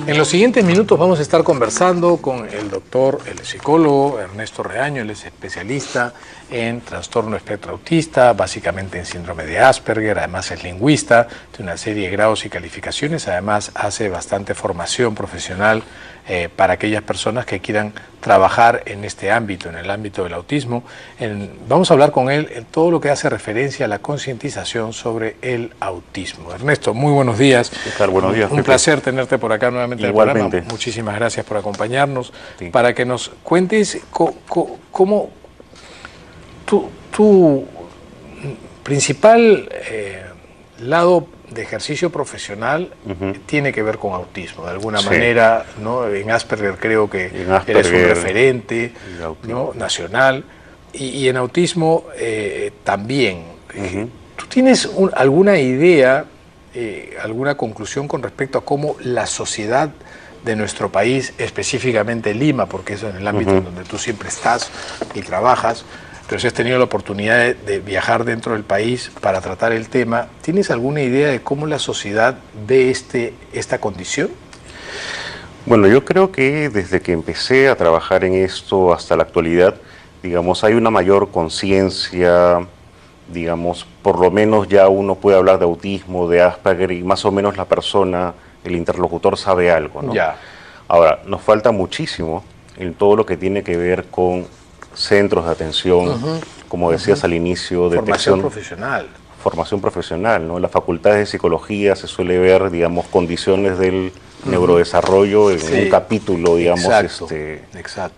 En los siguientes minutos vamos a estar conversando con el doctor, el psicólogo Ernesto Reaño. Él es especialista en trastorno espectro autista, básicamente en síndrome de Asperger, además es lingüista, tiene una serie de grados y calificaciones, además hace bastante formación profesional para aquellas personas que quieran trabajar en este ámbito, en el ámbito del autismo. Vamos a hablar con él en todo lo que hace referencia a la concientización sobre el autismo. Ernesto, muy buenos días. ¿Qué tal? Buenos días, Un placer tenerte por acá nuevamente en el programa. Muchísimas gracias por acompañarnos. Sí. Para que nos cuentes cómo tu principal lado de ejercicio profesional tiene que ver con autismo, de alguna manera, ¿no? En Asperger creo que eres un referente, ¿no? Nacional, y en autismo también. ¿Tú tienes alguna idea, alguna conclusión con respecto a cómo la sociedad de nuestro país, específicamente Lima, porque eso es en el ámbito en donde tú siempre estás y trabajas, pero si has tenido la oportunidad de viajar dentro del país para tratar el tema, ¿tienes alguna idea de cómo la sociedad ve esta condición? Bueno, yo creo que desde que empecé a trabajar en esto hasta la actualidad, digamos, hay una mayor conciencia, digamos, por lo menos ya uno puede hablar de autismo, de Asperger, y más o menos la persona, el interlocutor sabe algo, ¿no? Ya. Ahora, nos falta muchísimo en todo lo que tiene que ver con centros de atención, como decías al inicio, formación profesional. Formación profesional, ¿no? En las facultades de psicología se suele ver, digamos, condiciones del neurodesarrollo en un capítulo, digamos, exacto.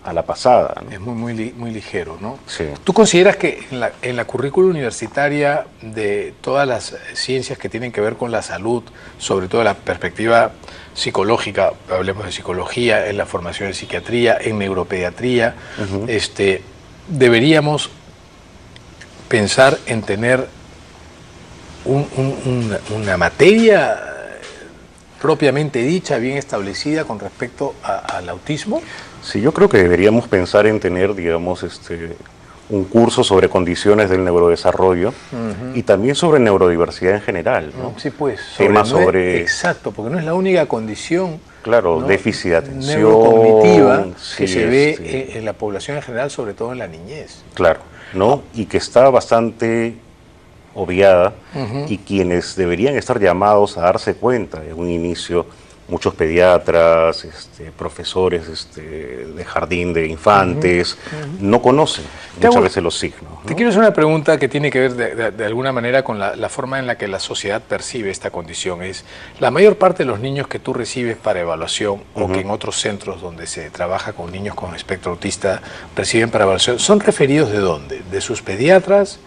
a la pasada, ¿no? Es muy ligero, ¿no? Sí. ¿Tú consideras que en la currícula universitaria de todas las ciencias que tienen que ver con la salud, sobre todo la perspectiva psicológica, hablemos de psicología, en la formación en psiquiatría, en neuropediatría, deberíamos pensar en tener una materia propiamente dicha, bien establecida con respecto al autismo? Sí, yo creo que deberíamos pensar en tener, digamos, un curso sobre condiciones del neurodesarrollo y también sobre neurodiversidad en general, ¿no? Sí, pues. Exacto, porque no es la única condición. Claro, ¿no? Déficit de atención. Neurocognitiva que se ve en la población en general, sobre todo en la niñez. Claro, ¿no? Y que está bastante obviada y quienes deberían estar llamados a darse cuenta en un inicio, muchos pediatras, profesores de jardín de infantes, no conocen muchas veces los signos, ¿no? Te quiero hacer una pregunta que tiene que ver de alguna manera con la forma en la que la sociedad percibe esta condición. Es la mayor parte de los niños que tú recibes para evaluación o que en otros centros donde se trabaja con niños con espectro autista reciben para evaluación, ¿son referidos de dónde? ¿De sus pediatras,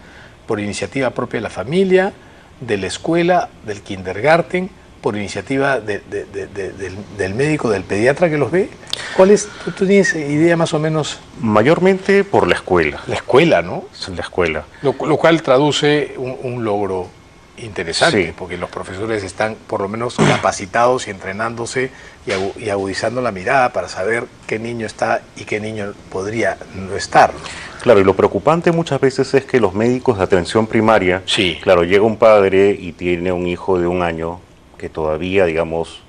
por iniciativa propia de la familia, de la escuela, del kindergarten, por iniciativa del médico, del pediatra que los ve? ¿Cuál es? ¿Tú tienes idea más o menos? Mayormente por la escuela. La escuela, ¿no? La escuela. Lo cual traduce un logro interesante, porque los profesores están por lo menos capacitados y entrenándose y agudizando la mirada para saber qué niño está y qué niño podría no estar, ¿no? Claro, y lo preocupante muchas veces es que los médicos de atención primaria, claro, llega un padre y tiene un hijo de 1 año que todavía, digamos,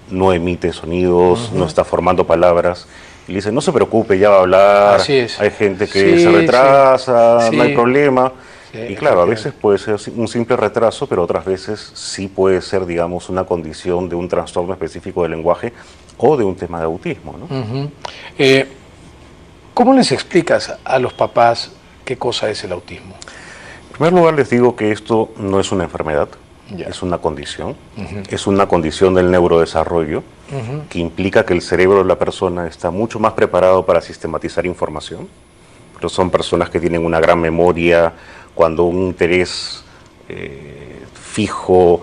no emite sonidos, no está formando palabras, y le dicen, no se preocupe, ya va a hablar, hay gente que se retrasa, no hay problema. Y claro, a veces puede ser un simple retraso, pero otras veces sí puede ser, digamos, una condición de un trastorno específico del lenguaje o de un tema de autismo, ¿no? ¿Cómo les explicas a los papás qué cosa es el autismo? En primer lugar, les digo que esto no es una enfermedad, es una condición. Es una condición del neurodesarrollo que implica que el cerebro de la persona está mucho más preparado para sistematizar información. Pero son personas que tienen una gran memoria, cuando un interés fijo,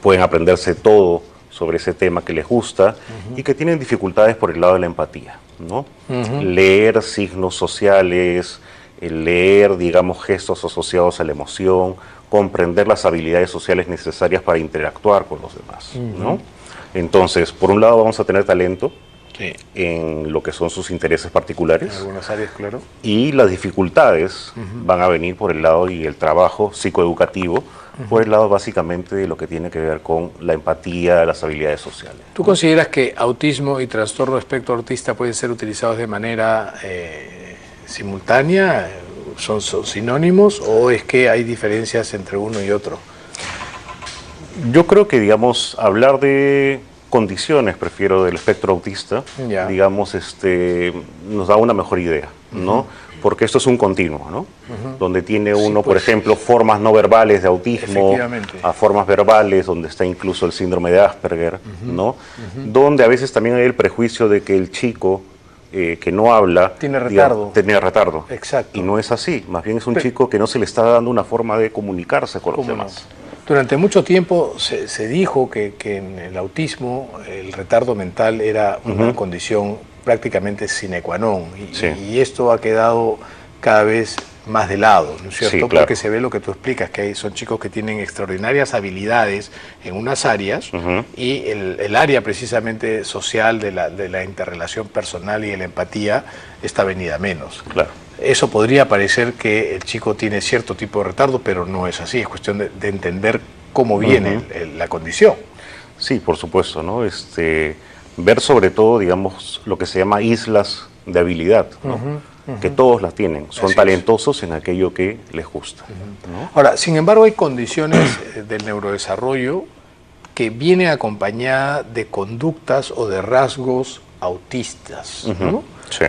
pueden aprenderse todo sobre ese tema que les gusta y que tienen dificultades por el lado de la empatía, ¿no? Leer signos sociales, leer, digamos, gestos asociados a la emoción, comprender las habilidades sociales necesarias para interactuar con los demás, ¿no? Entonces, por un lado vamos a tener talento en lo que son sus intereses particulares. En algunas áreas, claro. Y las dificultades van a venir por el lado y el trabajo psicoeducativo por el lado básicamente de lo que tiene que ver con la empatía, las habilidades sociales. ¿Tú consideras que autismo y trastorno de espectro autista pueden ser utilizados de manera simultánea? ¿Son sinónimos o es que hay diferencias entre uno y otro? Yo creo que, digamos, hablar de condiciones, prefiero, del espectro autista, digamos, nos da una mejor idea, ¿no? Porque esto es un continuo, ¿no? Donde tiene uno, por ejemplo, formas no verbales de autismo, a formas verbales, donde está incluso el síndrome de Asperger, ¿no? Donde a veces también hay el prejuicio de que el chico que no habla tiene retardo. Tiene retardo. Exacto. Y no es así, más bien es un chico que no se le está dando una forma de comunicarse con los demás. Durante mucho tiempo se dijo que en el autismo el retardo mental era una condición prácticamente sine qua non y esto ha quedado cada vez más de lado, ¿no es cierto? Sí, claro. Porque se ve lo que tú explicas, que son chicos que tienen extraordinarias habilidades en unas áreas y el área precisamente social de la interrelación personal y de la empatía está venida menos. Claro. Eso podría parecer que el chico tiene cierto tipo de retardo, pero no es así, es cuestión de entender cómo viene la condición. Sí, por supuesto, ¿no? Ver sobre todo, digamos, lo que se llama islas de habilidad, ¿no? Que todos las tienen, son talentosos en aquello que les gusta. ¿no? Ahora, sin embargo, hay condiciones del neurodesarrollo que vienen acompañada de conductas o de rasgos autistas, ¿no? Sí.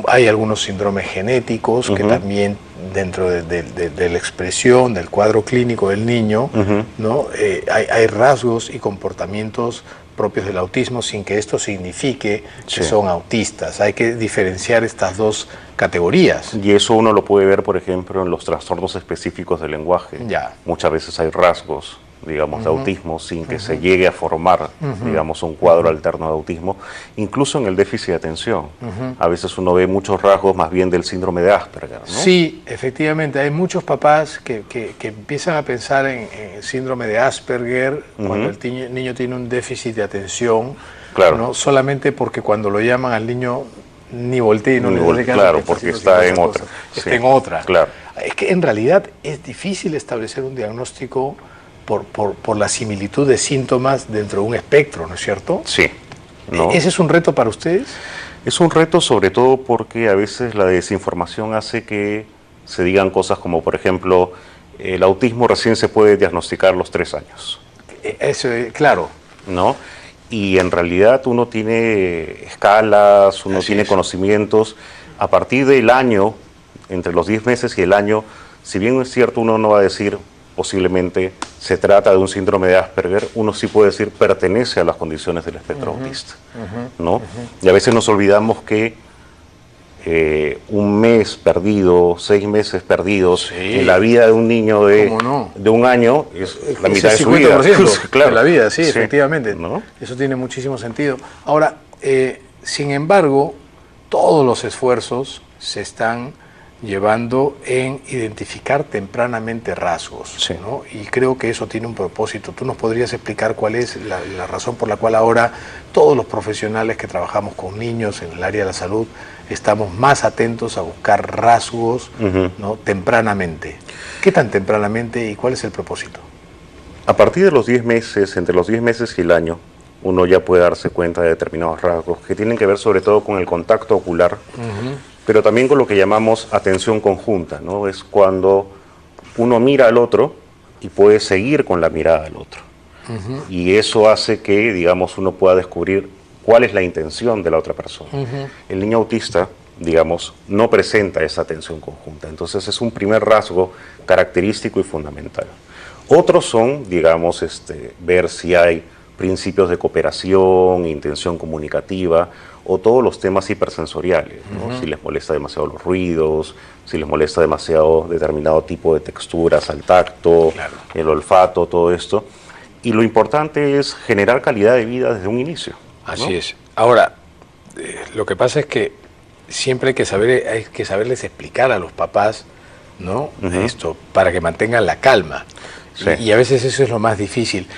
Hay algunos síndromes genéticos que también dentro de la expresión del cuadro clínico del niño, ¿no? Hay rasgos y comportamientos propios del autismo sin que esto signifique que son autistas. Hay que diferenciar estas dos categorías. Y eso uno lo puede ver, por ejemplo, en los trastornos específicos del lenguaje. Muchas veces hay rasgos, digamos, de autismo sin que se llegue a formar, digamos, un cuadro alterno de autismo, incluso en el déficit de atención. A veces uno ve muchos rasgos más bien del síndrome de Asperger, ¿no? Sí, efectivamente, hay muchos papás que empiezan a pensar en el síndrome de Asperger cuando el niño tiene un déficit de atención, ¿no? Solamente porque cuando lo llaman al niño ni voltea y no le dedican. Claro, porque está en otra. Está en otra. Claro. Es que en realidad es difícil establecer un diagnóstico por la similitud de síntomas dentro de un espectro, ¿no es cierto? Sí. ¿No? ¿Ese es un reto para ustedes? Es un reto sobre todo porque a veces la desinformación hace que se digan cosas como, por ejemplo, el autismo recién se puede diagnosticar a los 3 años. Eso, claro. ¿No? Y en realidad uno tiene escalas, uno tiene conocimientos. A partir del año, entre los 10 meses y el año, si bien es cierto, uno no va a decir posiblemente se trata de un síndrome de Asperger, uno sí puede decir pertenece a las condiciones del espectro autista, ¿no? Y a veces nos olvidamos que un mes perdido, 6 meses perdidos en la vida de un niño de un año es la mitad de su vida. Claro, de la vida, sí, efectivamente. ¿No? Eso tiene muchísimo sentido. Ahora, sin embargo, todos los esfuerzos se están llevando en identificar tempranamente rasgos, ¿no? Y creo que eso tiene un propósito. ¿Tú nos podrías explicar cuál es la razón por la cual ahora todos los profesionales que trabajamos con niños en el área de la salud estamos más atentos a buscar rasgos, ¿no? tempranamente? ¿Qué tan tempranamente y cuál es el propósito? A partir de los 10 meses, entre los 10 meses y el año, uno ya puede darse cuenta de determinados rasgos que tienen que ver sobre todo con el contacto ocular, pero también con lo que llamamos atención conjunta, ¿no? Es cuando uno mira al otro y puede seguir con la mirada del otro. Y eso hace que, digamos, uno pueda descubrir cuál es la intención de la otra persona. El niño autista, digamos, no presenta esa atención conjunta. Entonces es un primer rasgo característico y fundamental. Otros son, digamos, ver si hay principios de cooperación, intención comunicativa, o todos los temas hipersensoriales, ¿no? Si les molesta demasiado los ruidos, si les molesta demasiado determinado tipo de texturas al tacto, el olfato, todo esto. Y lo importante es generar calidad de vida desde un inicio, ¿no? Así es. Ahora, lo que pasa es que siempre hay que saberles explicar a los papás, ¿no? Esto, para que mantengan la calma. Y a veces eso es lo más difícil.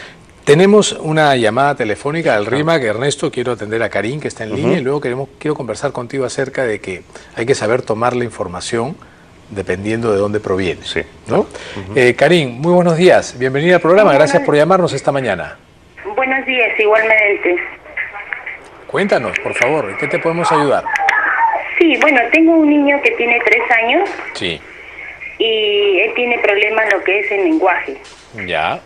Tenemos una llamada telefónica al RIMAC. Ernesto, quiero atender a Karim, que está en línea, y luego quiero conversar contigo acerca de que hay que saber tomar la información dependiendo de dónde proviene. Sí. ¿No? Karin, muy buenos días. Bienvenida al programa. Gracias por llamarnos esta mañana. Buenos días, igualmente. Cuéntanos, por favor, ¿en qué te podemos ayudar? Sí, bueno, tengo un niño que tiene 3 años. Sí. Y él tiene problemas en lo que es el lenguaje. Ya.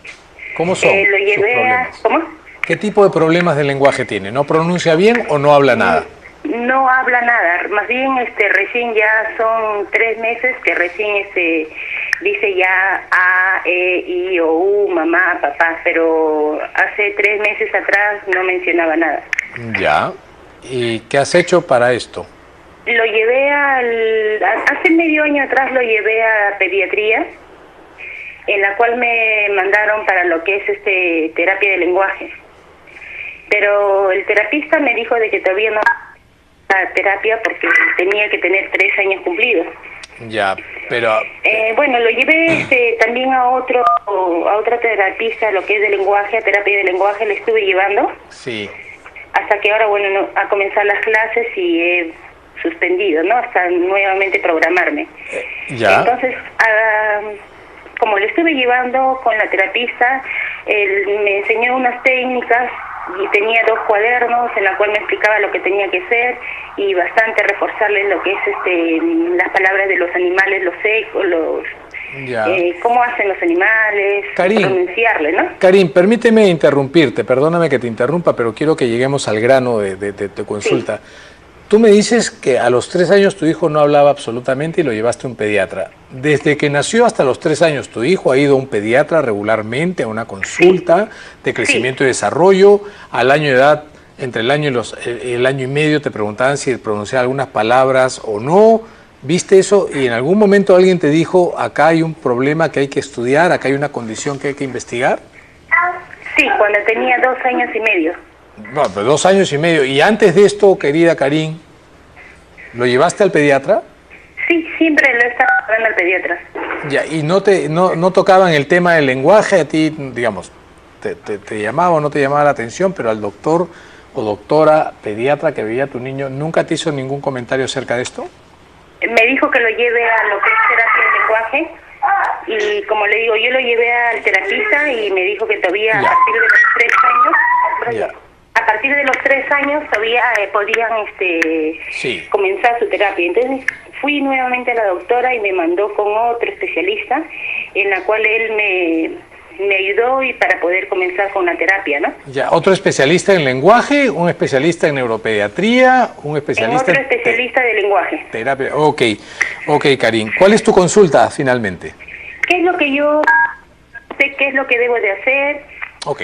¿Cómo son lo llevé sus problemas? ¿Cómo? ¿Qué tipo de problemas de lenguaje tiene? ¿No pronuncia bien o no habla nada? No habla nada, más bien recién ya son 3 meses que recién dice ya A, E, I, O, U, mamá, papá, pero hace 3 meses atrás no mencionaba nada. Ya. ¿Y qué has hecho para esto? Lo llevé hace medio año atrás lo llevé a pediatría, en la cual me mandaron para lo que es terapia de lenguaje. Pero el terapista me dijo de que todavía no terapia porque tenía que tener 3 años cumplidos. Ya, pero... bueno, lo llevé también a otra terapista, lo que es de lenguaje, a terapia de lenguaje, le estuve llevando. Sí. Hasta que ahora, bueno, a comenzar las clases y he suspendido, ¿no? Hasta nuevamente programarme. Ya. Entonces, como le estuve llevando con la terapista, él me enseñó unas técnicas y tenía 2 cuadernos en la cual me explicaba lo que tenía que hacer y bastante reforzarle lo que es las palabras de los animales, los secos, cómo hacen los animales, Karin, pronunciarle, ¿no? Karin, permíteme interrumpirte, perdóname que te interrumpa, pero quiero que lleguemos al grano de tu consulta. Sí. Tú me dices que a los 3 años tu hijo no hablaba absolutamente y lo llevaste a un pediatra. Desde que nació hasta los 3 años, ¿tu hijo ha ido a un pediatra regularmente, a una consulta de crecimiento y desarrollo? Al año de edad, entre el año y medio, te preguntaban si pronunciaba algunas palabras o no. ¿Viste eso? Y en algún momento alguien te dijo, acá hay un problema que hay que estudiar, acá hay una condición que hay que investigar. Sí, cuando tenía 2 años y medio. Bueno, pero 2 años y medio. ¿Y antes de esto, querida Karin, lo llevaste al pediatra? Sí, siempre lo he estado llevando al pediatra. Ya, ¿y no tocaban el tema del lenguaje? A ti, digamos, te llamaba o no te llamaba la atención, pero al doctor o doctora pediatra que veía a tu niño, ¿nunca te hizo ningún comentario acerca de esto? Me dijo que lo lleve a lo que es terapia de lenguaje. Y como le digo, yo lo llevé al terapista y me dijo que todavía a partir de los 3 años... A partir de los 3 años todavía podían comenzar su terapia. Entonces fui nuevamente a la doctora y me mandó con otro especialista, en la cual él me ayudó y para poder comenzar con la terapia, ¿no? Ya, ¿otro especialista en lenguaje, un especialista en neuropediatría, un especialista otro especialista de lenguaje? Terapia. Ok, Karin. ¿Cuál es tu consulta finalmente? ¿Qué es lo que yo sé? ¿Qué es lo que debo de hacer? Ok,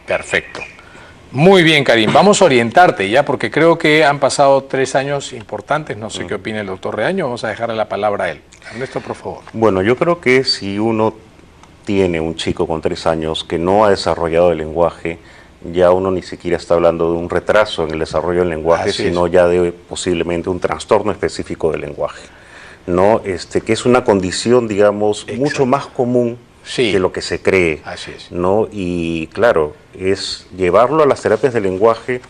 perfecto. Muy bien, Karin, vamos a orientarte ya, porque creo que han pasado 3 años importantes, no sé qué opina el doctor Reaño, vamos a dejarle la palabra a él. Ernesto, por favor. Bueno, yo creo que si uno tiene un chico con 3 años que no ha desarrollado el lenguaje, ya uno ni siquiera está hablando de un retraso en el desarrollo del lenguaje, sino ya de posiblemente un trastorno específico del lenguaje, ¿no? Que es una condición, digamos, mucho más común de lo que se cree. Así es. ¿No? Y claro, es llevarlo a las terapias de lenguaje,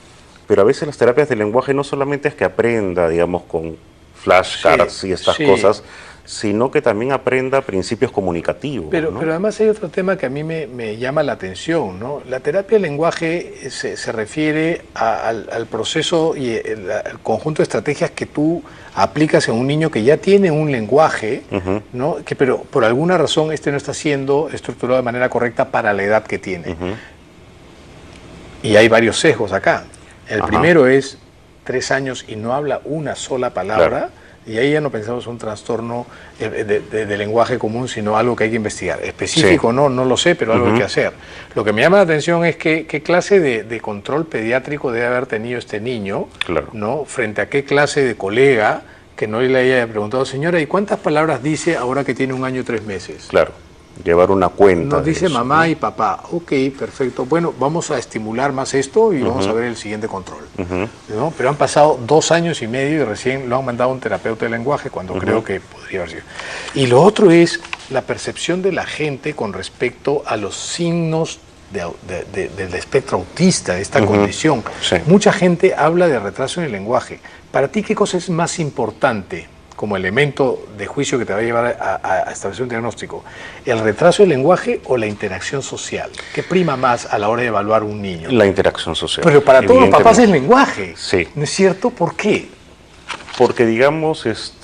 pero a veces las terapias de lenguaje no solamente es que aprenda, digamos, con flashcards y estas cosas, sino que también aprenda principios comunicativos. Pero, ¿no? pero además hay otro tema que a mí me llama la atención, ¿no? La terapia de lenguaje se refiere al proceso y el conjunto de estrategias que tú aplicas en un niño que ya tiene un lenguaje, ¿no? Pero por alguna razón no está siendo estructurado de manera correcta para la edad que tiene. Y hay varios sesgos acá. El primero es 3 años y no habla una sola palabra. Claro. Y ahí ya no pensamos un trastorno de lenguaje común, sino algo que hay que investigar. Específico no lo sé, pero algo hay que hacer. Lo que me llama la atención es qué clase de control pediátrico debe haber tenido este niño, ¿no? Frente a qué clase de colega que no le haya preguntado, señora, ¿y cuántas palabras dice ahora que tiene 1 año y 3 meses? Claro. Llevar una cuenta. Nos dice eso, mamá y papá. Ok, perfecto. Bueno, vamos a estimular más esto y vamos a ver el siguiente control. ¿No? Pero han pasado 2 años y medio y recién lo han mandado a un terapeuta de lenguaje cuando creo que podría haber sido. Y lo otro es la percepción de la gente con respecto a los signos del espectro autista, de esta condición. Mucha gente habla de retraso en el lenguaje. Para ti, ¿qué cosa es más importante como elemento de juicio que te va a llevar a establecer un diagnóstico, ¿el retraso del lenguaje o la interacción social? ¿Qué prima más a la hora de evaluar un niño? La interacción social. Pero para todos los papás es lenguaje. Sí. ¿No es cierto? ¿Por qué? Porque, digamos, es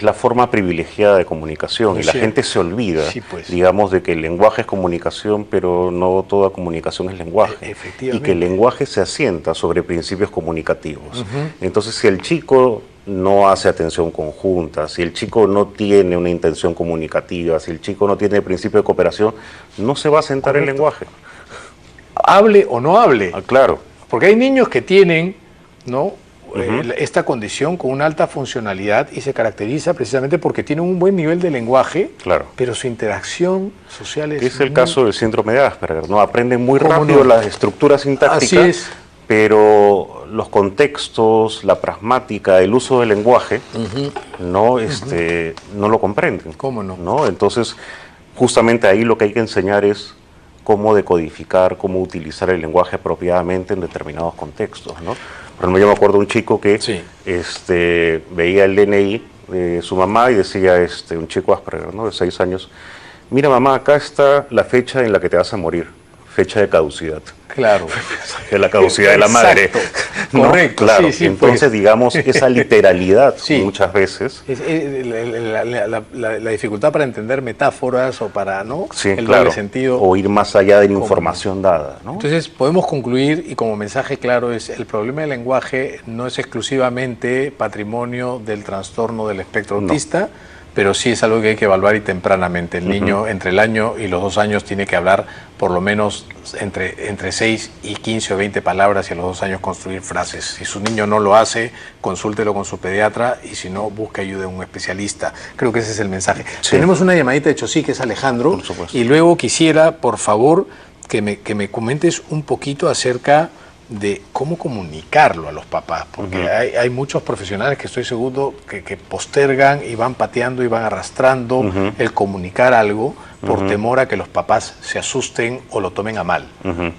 la forma privilegiada de comunicación y la gente se olvida, digamos, de que el lenguaje es comunicación, pero no toda comunicación es lenguaje. Efectivamente. Y que el lenguaje se asienta sobre principios comunicativos. Entonces, si el chico no hace atención conjunta, si el chico no tiene una intención comunicativa, si el chico no tiene principio de cooperación, no se va a asentar el lenguaje. Hable o no hable. Claro. Porque hay niños que tienen, ¿no?, esta condición con una alta funcionalidad y se caracteriza precisamente porque tienen un buen nivel de lenguaje, pero su interacción social es el caso del síndrome de Asperger, ¿no? Aprenden muy rápido las estructuras sintácticas, así es, pero los contextos, la pragmática, el uso del lenguaje, no, no lo comprenden. ¿Cómo no? ¿No? Entonces, justamente ahí lo que hay que enseñar es cómo decodificar, cómo utilizar el lenguaje apropiadamente en determinados contextos, ¿no? Por ejemplo, yo me acuerdo de un chico que veía el DNI de su mamá y decía, un chico Asperger, ¿no?, de 6 años, mira mamá, acá está la fecha en la que te vas a morir, fecha de caducidad. Claro. De la caducidad de la madre. ¿No? Correcto. Claro. Entonces, digamos, esa literalidad muchas veces. La dificultad para entender metáforas o para, ¿no?, el doble sentido. O ir más allá de la información dada, ¿no? Entonces, podemos concluir, y como mensaje claro, es el problema del lenguaje no es exclusivamente patrimonio del trastorno del espectro autista, pero sí es algo que hay que evaluar y tempranamente. El niño entre el año y los 2 años tiene que hablar por lo menos entre 6 y 15 o 20 palabras y a los 2 años construir frases. Si su niño no lo hace, consúltelo con su pediatra y si no, busque ayuda de un especialista. Creo que ese es el mensaje. Tenemos una llamadita de Chosí, que es Alejandro, por supuesto. Y luego quisiera, por favor, que me comentes un poquito acerca de cómo comunicarlo a los papás, porque hay muchos profesionales que estoy seguro que postergan y van pateando y van arrastrando el comunicar algo por temor a que los papás se asusten o lo tomen a mal,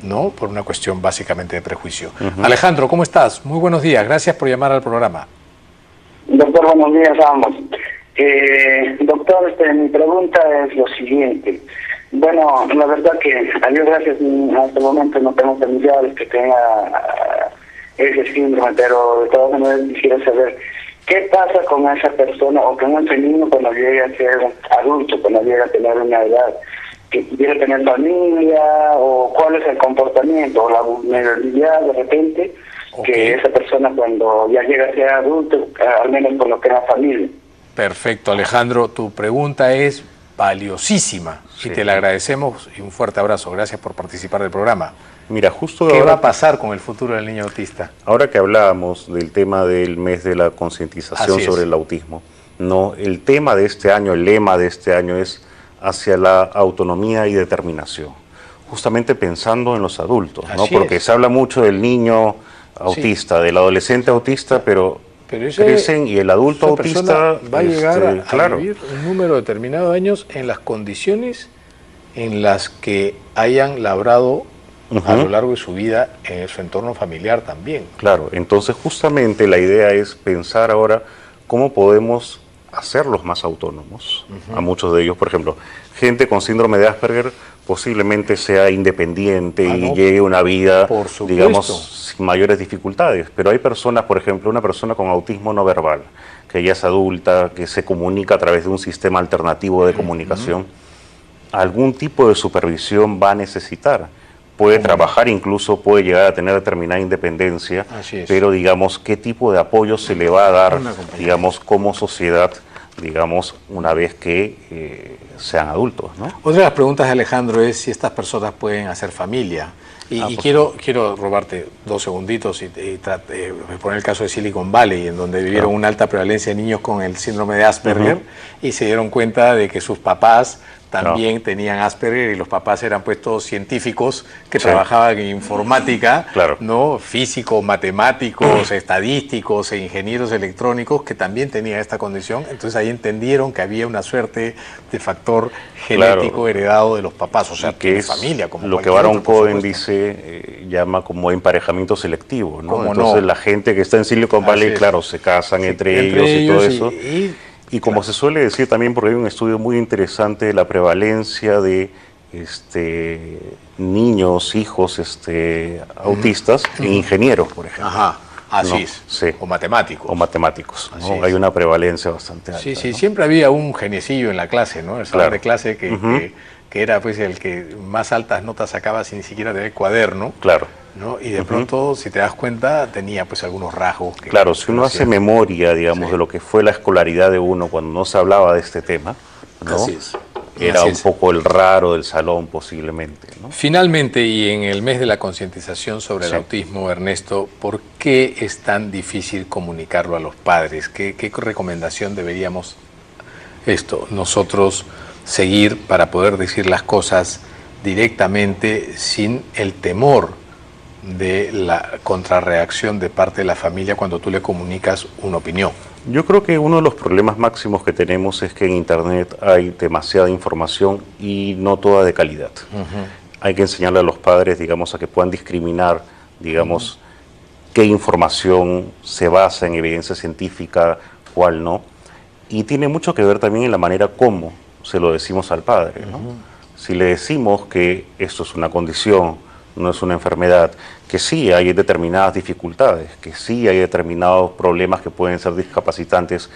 ¿no? Por una cuestión básicamente de prejuicio. Alejandro, ¿cómo estás? Muy buenos días, gracias por llamar al programa. Doctor, buenos días a ambos. Doctor, mi pregunta es lo siguiente. Bueno, la verdad que a Dios gracias, hasta el momento no tengo familiares que tenga ese síndrome, pero de todas maneras quisiera saber qué pasa con esa persona o con ese niño cuando llegue a ser adulto, cuando llegue a tener una edad, que quiere tener familia, o cuál es el comportamiento o la vulnerabilidad de repente que esa persona cuando ya llega a ser adulto, al menos con lo que es la familia. Perfecto, Alejandro, tu pregunta es valiosísima y te la agradecemos y un fuerte abrazo. Gracias por participar del programa. Mira, justo ¿Qué va a pasar con el futuro del niño autista? Ahora que hablábamos del tema del mes de la concientización sobre el autismo, no, el tema de este año, el lema de este año es hacia la autonomía y determinación, justamente pensando en los adultos, ¿no? Porque se habla mucho del niño autista, del adolescente autista, pero crecen y el adulto autista va a llegar a vivir un número determinado de años en las condiciones en las que hayan labrado a lo largo de su vida en su entorno familiar también. Claro, entonces justamente la idea es pensar ahora cómo podemos hacerlos más autónomos. A muchos de ellos, por ejemplo, gente con síndrome de Asperger posiblemente sea independiente y lleve una vida, digamos, sin mayores dificultades. Pero hay personas, por ejemplo, una persona con autismo no verbal, que ya es adulta, que se comunica a través de un sistema alternativo de comunicación, algún tipo de supervisión va a necesitar. Puede trabajar, incluso puede llegar a tener determinada independencia, pero digamos, ¿qué tipo de apoyo se le va a dar, digamos, como sociedad, digamos, una vez que sean adultos, ¿no? Otra de las preguntas de Alejandro es si estas personas pueden hacer familia. Y quiero robarte 2 segunditos y poner el caso de Silicon Valley, en donde vivieron una alta prevalencia de niños con el síndrome de Asperger y se dieron cuenta de que sus papás también tenían Asperger y los papás eran pues todos científicos que trabajaban en informática, ¿no? Físicos, matemáticos, estadísticos e ingenieros electrónicos que también tenían esta condición. Entonces ahí entendieron que había una suerte de factor genético heredado de los papás, o sea, que es familia. Como lo que Baron Cohen dice, llama como emparejamiento selectivo, ¿no? Entonces la gente que está en Silicon Valley, claro, se casan entre ellos y todo eso. Y como se suele decir también, porque hay un estudio muy interesante de la prevalencia de niños, hijos autistas e ingenieros, por ejemplo. Ajá. Así es. Sí. O matemáticos. O matemáticos. ¿No? Hay una prevalencia bastante alta. Sí, sí, ¿no? Siempre había un geniecillo en la clase, ¿no? El salón de clase que era pues el que más altas notas sacaba sin ni siquiera tener cuaderno. Claro. ¿No? Y de pronto, si te das cuenta, tenía pues algunos rasgos. Claro, si uno hace memoria, digamos, de lo que fue la escolaridad de uno cuando no se hablaba de este tema, ¿no? Así es. Era un poco el raro del salón posiblemente, ¿no? Finalmente, y en el mes de la concientización sobre el autismo, Ernesto, ¿por qué es tan difícil comunicarlo a los padres? ¿Qué recomendación deberíamos nosotros seguir para poder decir las cosas directamente sin el temor de la contrarreacción de parte de la familia cuando tú le comunicas una opinión? Yo creo que uno de los problemas máximos que tenemos es que en Internet hay demasiada información y no toda de calidad. Hay que enseñarle a los padres, digamos, a que puedan discriminar, digamos, qué información se basa en evidencia científica, cuál no. Y tiene mucho que ver también en la manera como se lo decimos al padre, ¿no? Si le decimos que esto es una condición, no es una enfermedad, que sí hay determinadas dificultades, que sí hay determinados problemas que pueden ser discapacitantes,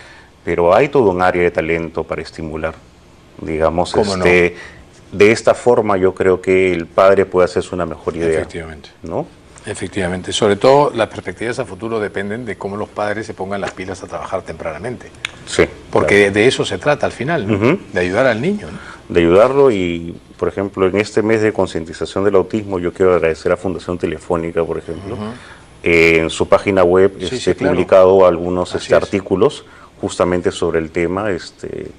pero hay todo un área de talento para estimular, digamos, de esta forma yo creo que el padre puede hacerse una mejor idea. Efectivamente. ¿No? Efectivamente. Sobre todo las perspectivas a futuro dependen de cómo los padres se pongan las pilas a trabajar tempranamente. Sí. Porque de eso se trata al final, ¿no? De ayudar al niño, ¿no? De ayudarlo y, por ejemplo, en este mes de concientización del autismo, yo quiero agradecer a Fundación Telefónica, por ejemplo. En su página web publicado algunos artículos justamente sobre el tema,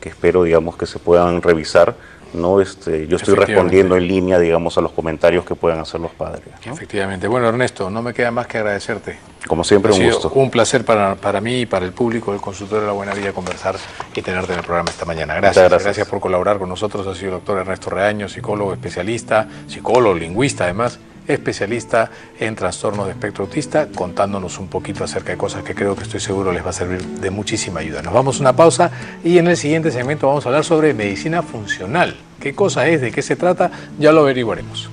que espero, digamos, que se puedan revisar, ¿no? Yo estoy respondiendo en línea, digamos, a los comentarios que puedan hacer los padres, ¿no? Efectivamente. Bueno, Ernesto, no me queda más que agradecerte. Como siempre, un gusto. Un placer para mí y para el público del Consultorio de la Buena Vida conversar y tenerte en el programa esta mañana. Gracias. Gracias por colaborar con nosotros. Ha sido el doctor Ernesto Reaño, psicólogo especialista, psicólogo, lingüista además, especialista en trastornos de espectro autista, contándonos un poquito acerca de cosas que creo que estoy seguro les va a servir de muchísima ayuda. Nos vamos a una pausa y en el siguiente segmento vamos a hablar sobre medicina funcional. ¿Qué cosa es? ¿De qué se trata? Ya lo averiguaremos.